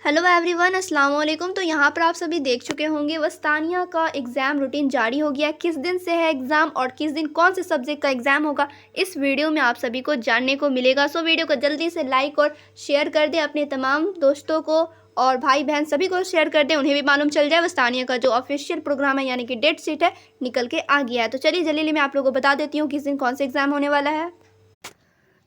Hello everyone, अस्सलाम वालेकुम। तो यहाँ पर आप सभी देख चुके होंगे वस्तानिया का एग्ज़ाम रूटीन जारी हो गया। किस दिन से है एग्ज़ाम और किस दिन कौन से सब्जेक्ट का एग्ज़ाम होगा, इस वीडियो में आप सभी को जानने को मिलेगा। सो वीडियो को जल्दी से लाइक और शेयर कर दें अपने तमाम दोस्तों को, और भाई बहन सभी को शेयर कर दें, उन्हें भी मालूम चल जाए वस्तानिया का जो ऑफिशियल प्रोग्राम है यानी कि डेट शीट है निकल के आ गया है। तो चलिए जल्दी मैं आप लोगों को बता देती हूँ किस दिन कौन सा एग्ज़ाम होने वाला है।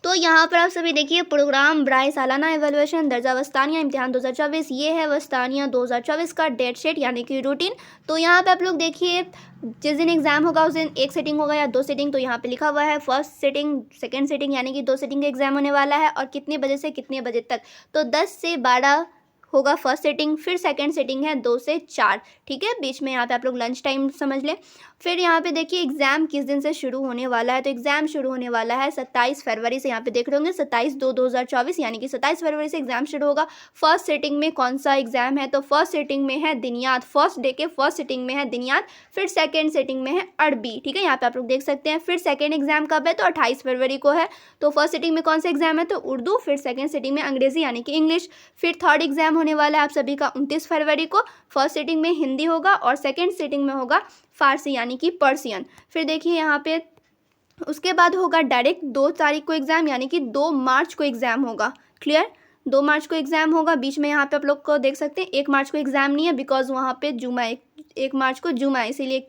तो यहाँ पर आप सभी देखिए, प्रोग्राम ब्राय सालाना एवेलुएशन दर्जा वस्तानिया इम्तिहान 2024, ये है वस्तानिया 2024 का डेट शीट यानी कि रूटीन। तो यहाँ पे आप लोग देखिए, जिस दिन एग्ज़ाम होगा उस दिन एक सिटिंग होगा या दो सिटिंग। तो यहाँ पे लिखा हुआ है फर्स्ट सिटिंग, सेकंड सिटिंग, यानी कि दो सिटिंग का एग्ज़ाम होने वाला है। और कितने बजे से कितने बजे तक, तो 10 से 12 होगा फर्स्ट सिटिंग, फिर सेकंड सिटिंग है 2 से 4। ठीक है, बीच में यहाँ पे आप लोग लंच टाइम समझ लें। फिर यहाँ पे देखिए एग्ज़ाम किस दिन से शुरू होने वाला है। तो एग्ज़ाम शुरू होने वाला है 27 फरवरी से। यहाँ पे देख रहे होंगे 27/2/2024, यानी कि 27 फरवरी से एग्ज़ाम शुरू होगा। फर्स्ट सिटिंग में कौन सा एग्ज़ाम है, तो फर्स्ट सिटिंग में है दिनियात, फर्स्ट डे के फर्स्ट सिटिंग में है दिनियात। फिर सेकेंड सिटिंग में है अरबी। ठीक है, यहाँ पे आप लोग देख सकते हैं। फिर सेकेंड एग्ज़ाम कब है, तो 28 फरवरी को है। तो फर्स्ट सिटिंग में कौन सा एग्ज़ाम है, तो उर्दू। फिर सेकेंड सिटिंग में अंग्रेज़ी यानी कि इंग्लिश। फिर थर्ड एग्ज़ाम होने वाला है आप सभी का 29 फरवरी को। फर्स्ट सिटिंग में हिंदी होगा और सेकेंड सिटिंग में होगा फारसी यानी कि पर्सियन। फिर देखिए यहाँ पे उसके बाद होगा डायरेक्ट 2 तारीख को एग्ज़ाम, यानी कि 2 मार्च को एग्ज़ाम होगा। क्लियर, 2 मार्च को एग्ज़ाम होगा। बीच में यहाँ पे आप लोग को देख सकते हैं 1 मार्च को एग्ज़ाम नहीं है, बिकॉज वहाँ पे जुमा है, 1 मार्च को जुमा है, इसीलिए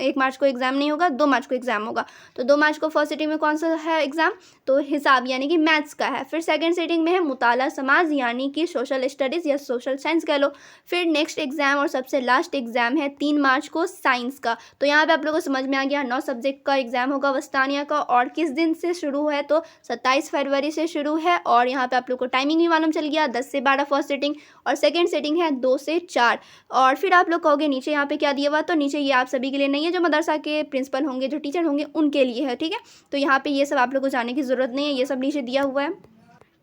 1 मार्च को एग्ज़ाम नहीं होगा, 2 मार्च को एग्ज़ाम होगा। तो 2 मार्च को फर्स्ट सिटिंग में कौन सा है एग्ज़ाम, तो हिसाब यानी कि मैथ्स का है। फिर सेकंड सिटिंग में है मुताला समाज यानी कि सोशल स्टडीज़ या सोशल साइंस कह लो। फिर नेक्स्ट एग्ज़ाम और सबसे लास्ट एग्ज़ाम है 3 मार्च को साइंस का। तो यहाँ पे आप लोगों को समझ में आ गया, 9 सब्जेक्ट का एग्ज़ाम होगा वस्तानिया का। और किस दिन से शुरू है, तो 27 फरवरी से शुरू है। और यहाँ पे आप लोग को टाइमिंग भी मालूम चल गया, 10 से 12 फर्स्ट सिटिंग और सेकेंड सिटिंग है 2 से 4। और फिर आप लोग कहोगे नीचे यहाँ पे क्या दिया हुआ, तो नीचे ये आप सभी के लिए नहीं है, जो मदरसा के प्रिंसिपल होंगे, जो टीचर होंगे, उनके लिए है। ठीक है, तो यहाँ पे ये सब आप लोग को जाने की ज़रूरत नहीं है, ये सब नीचे दिया हुआ है,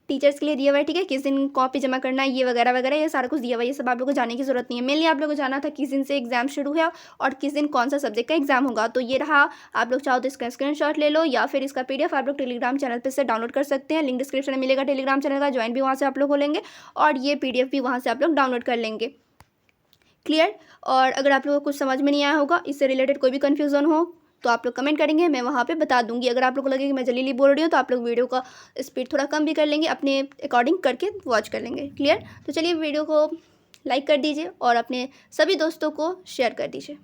टीचर्स के लिए दिया हुआ है। ठीक है, किस दिन कॉपी जमा करना है, ये वगैरह वगैरह, ये सारा कुछ दिया हुआ है, ये सब आप लोगों को जाने की ज़रूरत नहीं है। मेनली आप लोगों को जाना था किस दिन से एग्ज़ाम शुरू है और किस दिन कौन सा सब्जेक्ट का एग्ज़ाम होगा। तो ये रहा, आप लोग चाहो तो इसका स्क्रीनशॉट ले लो, या फिर इसका PDF आप लोग टेलीग्राम चैनल पर से डाउनलोड कर सकते हैं। लिंक डिस्क्रिप्शन में मिलेगा टेलीग्राम चैनल का, ज्वाइन भी वहाँ से आप लोग हो लेंगे, और ये PDF भी वहाँ से आप लोग डाउनलोड कर लेंगे। क्लियर। और अगर आप लोगों को कुछ समझ में नहीं आया होगा, इससे रिलेटेड कोई भी कन्फ्यूज़न हो, तो आप लोग कमेंट करेंगे, मैं वहाँ पे बता दूंगी। अगर आप लोग को लगे कि मैं जल्दी बोल रही हूँ, तो आप लोग वीडियो का स्पीड थोड़ा कम भी कर लेंगे, अपने अकॉर्डिंग करके वॉच कर लेंगे। क्लियर। तो चलिए वीडियो को लाइक कर दीजिए और अपने सभी दोस्तों को शेयर कर दीजिए।